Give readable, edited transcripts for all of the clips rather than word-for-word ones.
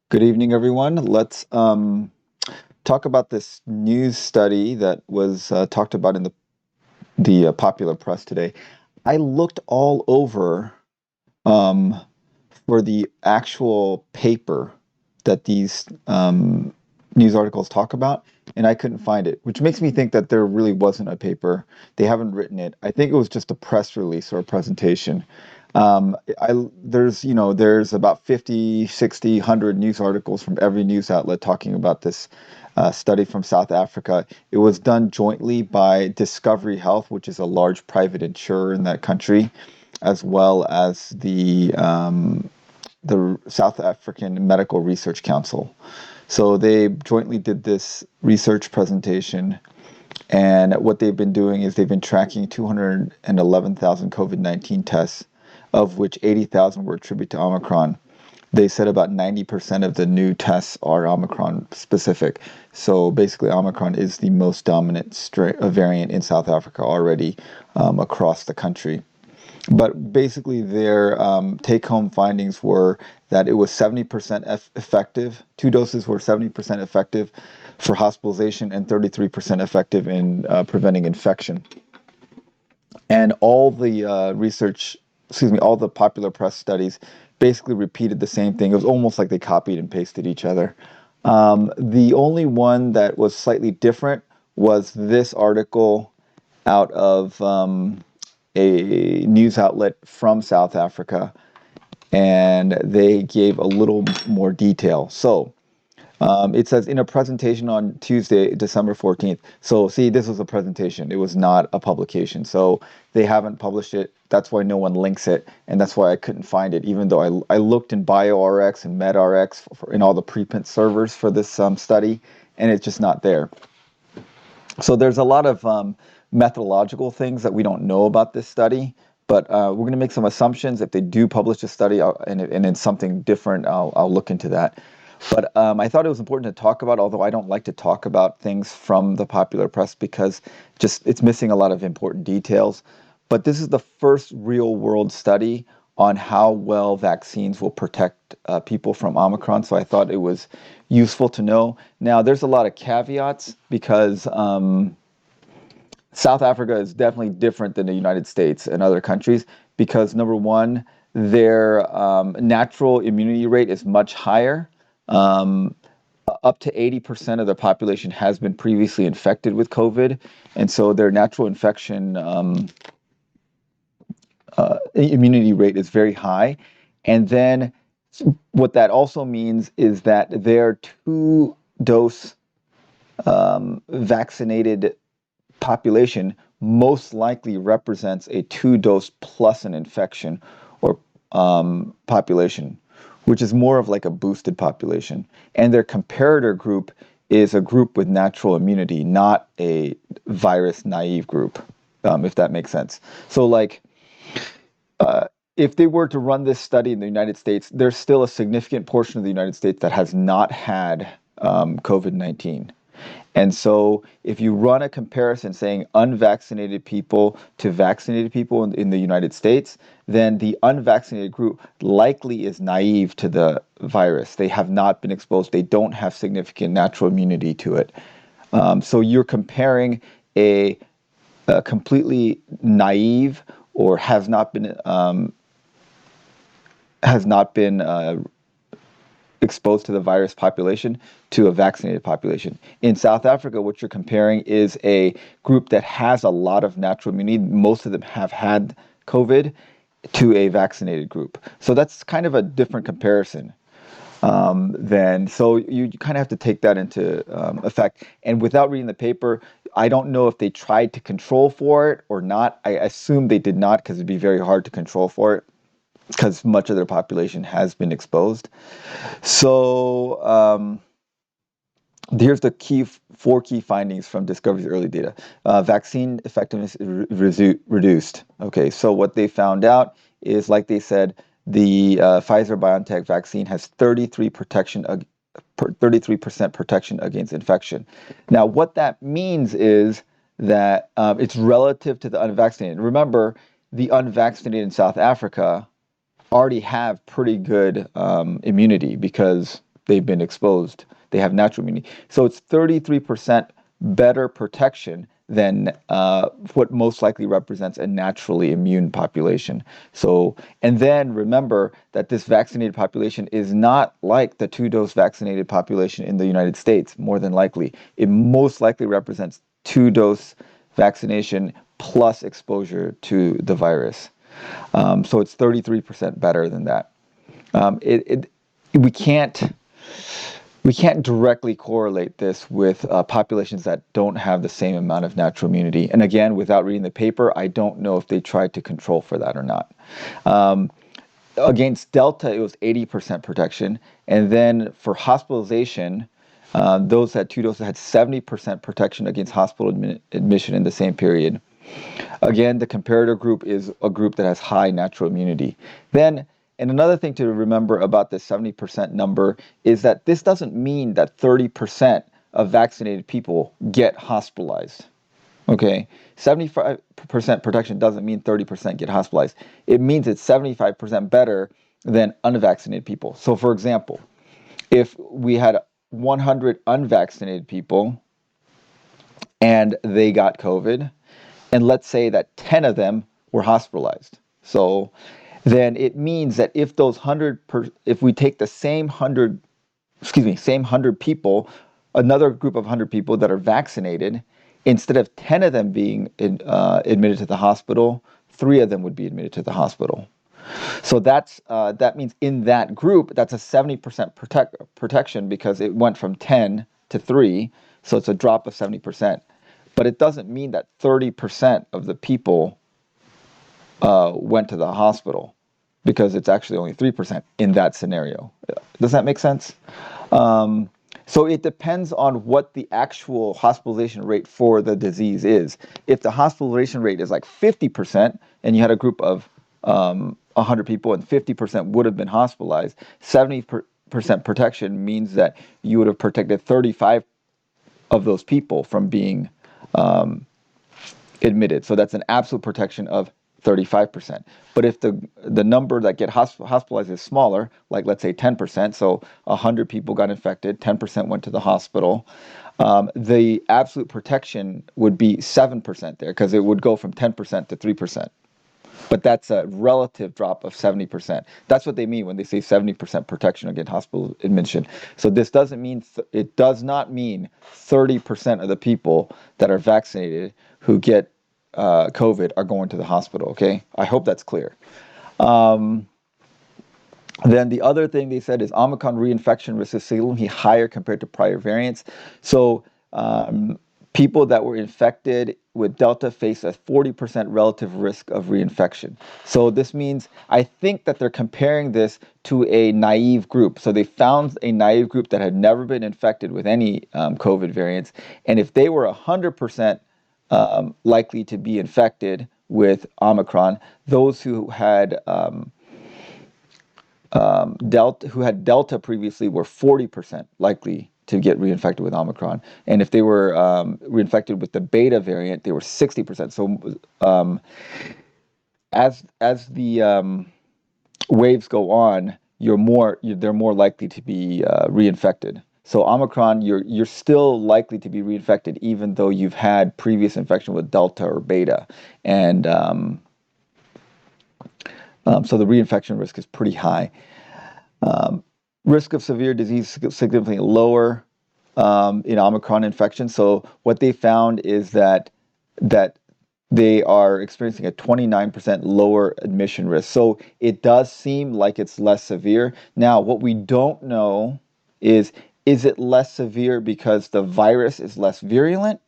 Good evening, everyone. Let's talk about this news study that was talked about in the popular press today. I looked all over um, for the actual paper that these news articles talk about, and I couldn't find it, which makes me think that there really wasn't a paper. They haven't written it. I think it was just a press release or a presentation. There's about 50, 60, 100 news articles from every news outlet talking about this study from South Africa. It was done jointly by Discovery Health, which is a large private insurer in that country, as well as the South African Medical Research Council. So they jointly did this research presentation, and what they've been doing is they've been tracking 211,000 COVID-19 tests, of which 80,000 were attributed to Omicron. They said about 90% of the new tests are Omicron specific. So basically, Omicron is the most dominant variant in South Africa already across the country. But basically, their take-home findings were that it was 70% effective. Two doses were 70% effective for hospitalization and 33% effective in preventing infection. And all the all the popular press studies basically repeated the same thing. It was almost like they copied and pasted each other. The only one that was slightly different was this article out of a news outlet from South Africa, and they gave a little more detail. So it says in a presentation on Tuesday, December 14th. So, see, this was a presentation. It was not a publication. So they haven't published it. That's why no one links it. And that's why I couldn't find it, even though I looked in BioRx and MedRx in all the preprint servers for this study, and it's just not there. So there's a lot of methodological things that we don't know about this study, but we're going to make some assumptions. If they do publish a study and it's something different, I'll look into that. But I thought it was important to talk about, although I don't like to talk about things from the popular press because just it's missing a lot of important details. But this is the first real world study on how well vaccines will protect people from Omicron. So I thought it was useful to know. Now, there's a lot of caveats because South Africa is definitely different than the United States and other countries because, number one, their natural immunity rate is much higher. Up to 80% of the population has been previously infected with COVID, and so their natural infection immunity rate is very high. And then what that also means is that their two-dose vaccinated population most likely represents a two-dose plus an infection or population, which is more of like a boosted population. And their comparator group is a group with natural immunity, not a virus naive group, if that makes sense. So, like, if they were to run this study in the United States, there's still a significant portion of the United States that has not had COVID-19. And so if you run a comparison saying unvaccinated people to vaccinated people in the United States, then the unvaccinated group likely is naive to the virus. They have not been exposed. They don't have significant natural immunity to it. So you're comparing a completely naive or has not been exposed to the virus population to a vaccinated population. In South Africa, what you're comparing is a group that has a lot of natural immunity. Most of them have had COVID to a vaccinated group. So that's kind of a different comparison. So you kind of have to take that into effect. And without reading the paper, I don't know if they tried to control for it or not. I assume they did not because it'd be very hard to control for it because much of their population has been exposed. So here's the four key findings from Discovery's early data. Vaccine effectiveness is reduced. Okay, so what they found out is, like they said, the Pfizer-BioNTech vaccine has 33% protection against infection. Now, what that means is that it's relative to the unvaccinated. Remember, the unvaccinated in South Africa already have pretty good immunity because they've been exposed. They have natural immunity. So it's 33% better protection than what most likely represents a naturally immune population. So, and then remember that this vaccinated population is not like the 2-dose vaccinated population in the United States, more than likely. It most likely represents 2-dose vaccination plus exposure to the virus. So it's 33% better than that. We can't directly correlate this with populations that don't have the same amount of natural immunity. And again, without reading the paper, I don't know if they tried to control for that or not. Against Delta, it was 80% protection. And then for hospitalization, those that 2 doses had 70% protection against hospital admission in the same period. Again, the comparator group is a group that has high natural immunity. Then, and another thing to remember about the 70% number is that this doesn't mean that 30% of vaccinated people get hospitalized. Okay, 75% protection doesn't mean 30% get hospitalized. It means it's 75% better than unvaccinated people. So for example, if we had 100 unvaccinated people and they got COVID, and let's say that 10 of them were hospitalized. So then it means that if those if we take the same 100 people, another group of 100 people that are vaccinated, instead of 10 of them being admitted to the hospital, 3 of them would be admitted to the hospital. So that means in that group, that's a 70% protection because it went from 10 to 3, so it's a drop of 70%. But it doesn't mean that 30% of the people went to the hospital, because it's actually only 3% in that scenario. Does that make sense? So it depends on what the actual hospitalization rate for the disease is. If the hospitalization rate is like 50% and you had a group of 100 people and 50% would have been hospitalized, 70% protection means that you would have protected 35 of those people from being admitted. So that's an absolute protection of 35%. But if the number that get hospitalized is smaller, like let's say 10%, so 100 people got infected, 10% went to the hospital, the absolute protection would be 7% there, because it would go from 10% to 3%. But that's a relative drop of 70%. That's what they mean when they say 70% protection against hospital admission. So this doesn't mean, it does not mean 30% of the people that are vaccinated who get COVID are going to the hospital, okay? I hope that's clear. Then the other thing they said is Omicron reinfection risk is significantly higher compared to prior variants. So people that were infected with Delta face a 40% relative risk of reinfection. So this means, I think that they're comparing this to a naive group. So they found a naive group that had never been infected with any COVID variants. And if they were 100% likely to be infected with Omicron, those who had Delta previously were 40% likely to get reinfected with Omicron. And if they were reinfected with the Beta variant, they were 60%. So as the waves go on, they're more likely to be reinfected. So Omicron, you're still likely to be reinfected even though you've had previous infection with Delta or Beta. And so the reinfection risk is pretty high. Risk of severe disease significantly lower in Omicron infection. So what they found is that they are experiencing a 29% lower admission risk. So it does seem like it's less severe. Now, what we don't know is it less severe because the virus is less virulent?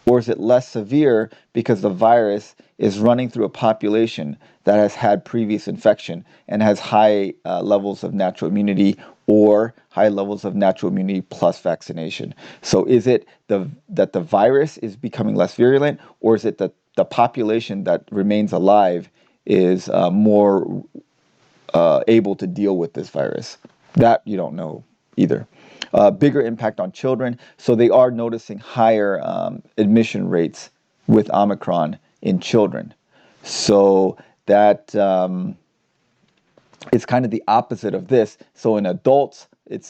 Or is it less severe because the virus is running through a population that has had previous infection and has high levels of natural immunity or high levels of natural immunity plus vaccination? So is it that the virus is becoming less virulent, or is it that the population that remains alive is more able to deal with this virus? That you don't know either. Bigger impact on children. So they are noticing higher admission rates with Omicron in children. So that it's kind of the opposite of this. So in adults,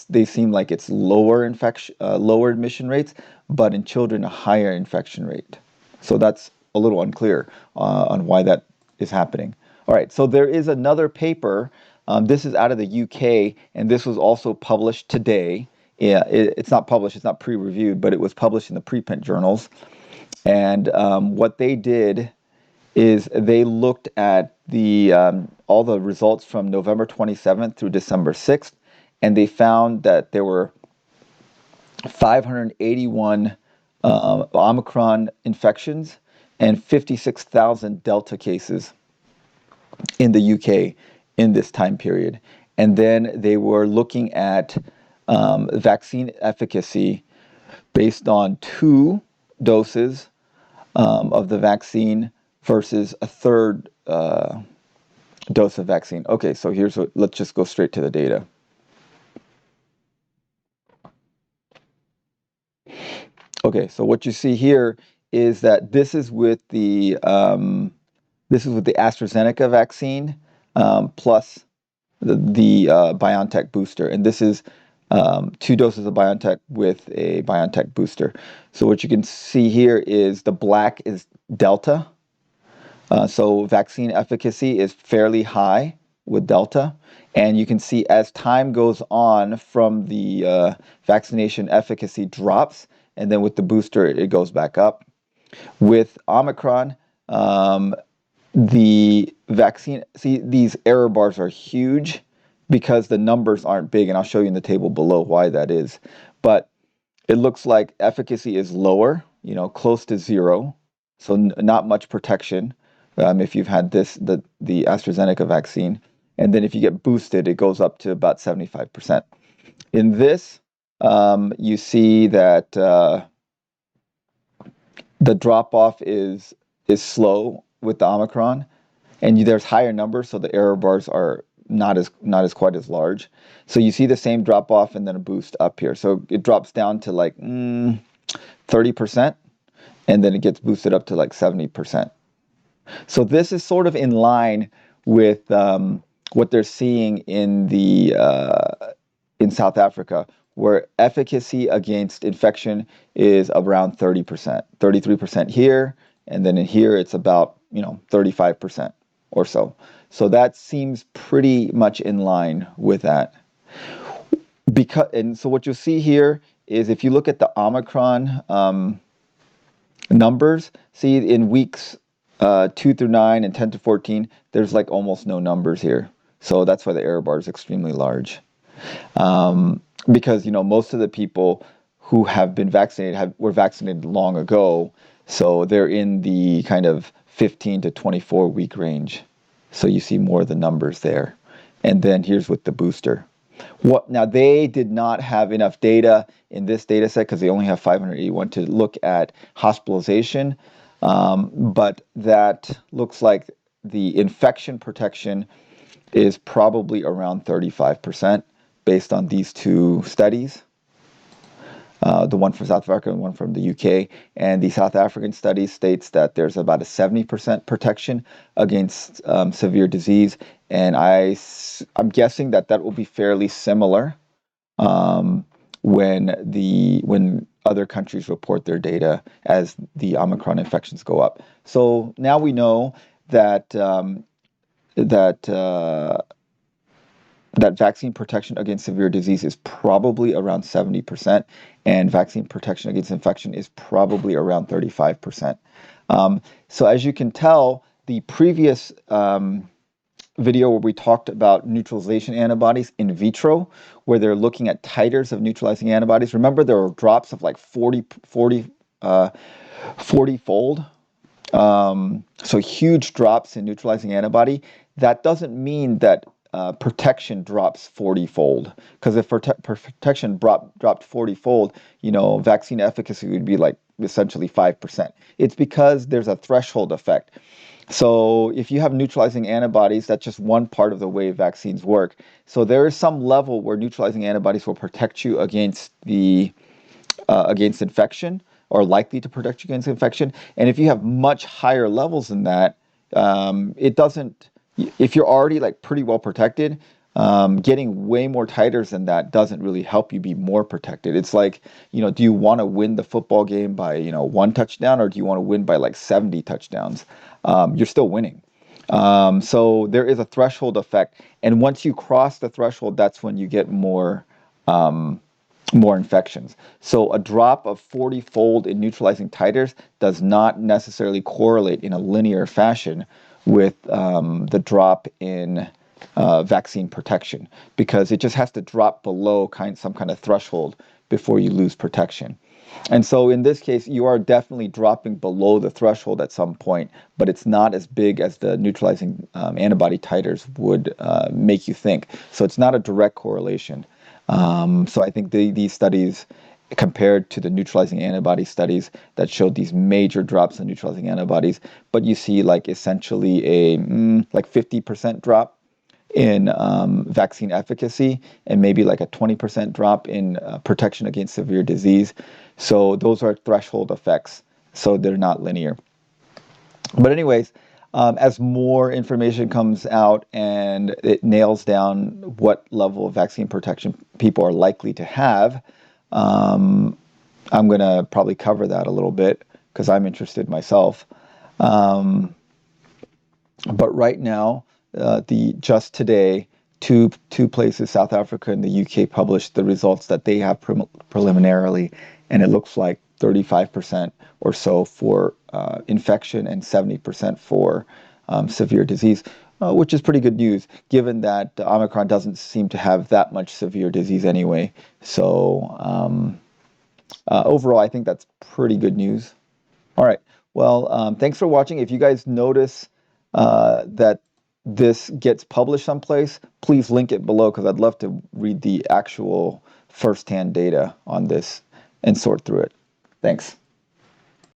they seem like it's lower lower admission rates, but in children a higher infection rate. So that's a little unclear on why that is happening. All right, so there is another paper. This is out of the UK, and this was also published today. Yeah, it's not published, it's not pre-reviewed, but it was published in the preprint journals. And what they did is they looked at all the results from November 27th through December 6th, and they found that there were 581 Omicron infections and 56,000 Delta cases in the UK in this time period. And then they were looking at vaccine efficacy based on 2 doses of the vaccine versus a third dose of vaccine. Okay, so let's just go straight to the data. Okay, so what you see here is that this is with the AstraZeneca vaccine plus the BioNTech booster, and this is 2 doses of BioNTech with a BioNTech booster. So what you can see here is the black is Delta. So vaccine efficacy is fairly high with Delta. And you can see as time goes on from the vaccination efficacy drops, and then with the booster, it goes back up. With Omicron, the vaccine, see, these error bars are huge because the numbers aren't big, and I'll show you in the table below why that is. But it looks like efficacy is lower, close to 0, so not much protection if you've had the AstraZeneca vaccine. And then if you get boosted, it goes up to about 75%. In this, you see that the drop-off is slow with the Omicron, and there's higher numbers, so the error bars are not as quite as large. So you see the same drop off and then a boost up here. So it drops down to like 30%, and then it gets boosted up to like 70%. So this is sort of in line with what they're seeing in South Africa, where efficacy against infection is around 30%, 33% here, and then in here it's about 35% or so. So that seems pretty much in line with that. And so what you'll see here is if you look at the Omicron numbers, see in weeks 2 through 9 and 10 to 14, there's like almost no numbers here. So that's why the error bar is extremely large. Because most of the people who have been vaccinated were vaccinated long ago, so they're in the kind of 15 to 24 week range. So you see more of the numbers there. And then here's with the booster. Now they did not have enough data in this data set because they only have 581 to look at hospitalization, but that looks like the infection protection is probably around 35% based on these 2 studies. The one from South Africa and one from the UK. And the South African study states that there's about a 70% protection against severe disease. And I'm guessing that will be fairly similar when other countries report their data as the Omicron infections go up. So now we know that that vaccine protection against severe disease is probably around 70%, and vaccine protection against infection is probably around 35%. So as you can tell, the previous video where we talked about neutralization antibodies in vitro, where they're looking at titers of neutralizing antibodies, remember there were drops of like 40-fold. So huge drops in neutralizing antibody. That doesn't mean that protection drops 40-fold, because if protection dropped 40-fold, vaccine efficacy would be like essentially 5%. It's because there's a threshold effect. So if you have neutralizing antibodies, that's just one part of the way vaccines work. So there is some level where neutralizing antibodies will protect you against against infection, or likely to protect you against infection. And if you have much higher levels than that, it doesn't. If you're already like pretty well protected, getting way more titers than that doesn't really help you be more protected. It's like, do you want to win the football game by, 1 touchdown, or do you want to win by like 70 touchdowns? You're still winning. So there is a threshold effect. And once you cross the threshold, that's when you get more infections. So a drop of 40-fold in neutralizing titers does not necessarily correlate in a linear fashion with the drop in vaccine protection, because it just has to drop below some kind of threshold before you lose protection. And so in this case, you are definitely dropping below the threshold at some point, but it's not as big as the neutralizing antibody titers would make you think. So it's not a direct correlation. So I think these studies, compared to the neutralizing antibody studies that showed these major drops in neutralizing antibodies, but you see like essentially a like 50% drop in vaccine efficacy, and maybe like a 20% drop in protection against severe disease. So those are threshold effects, so they're not linear. But anyways, as more information comes out and it nails down what level of vaccine protection people are likely to have, I'm going to probably cover that a little bit because I'm interested myself. But right now, just today, two places, South Africa and the UK, published the results that they have preliminarily, and it looks like 35% or so for infection and 70% for severe disease, which is pretty good news, given that Omicron doesn't seem to have that much severe disease anyway. So overall, I think that's pretty good news. All right. Well, thanks for watching. If you guys notice that this gets published someplace, please link it below, because I'd love to read the actual first-hand data on this and sort through it. Thanks.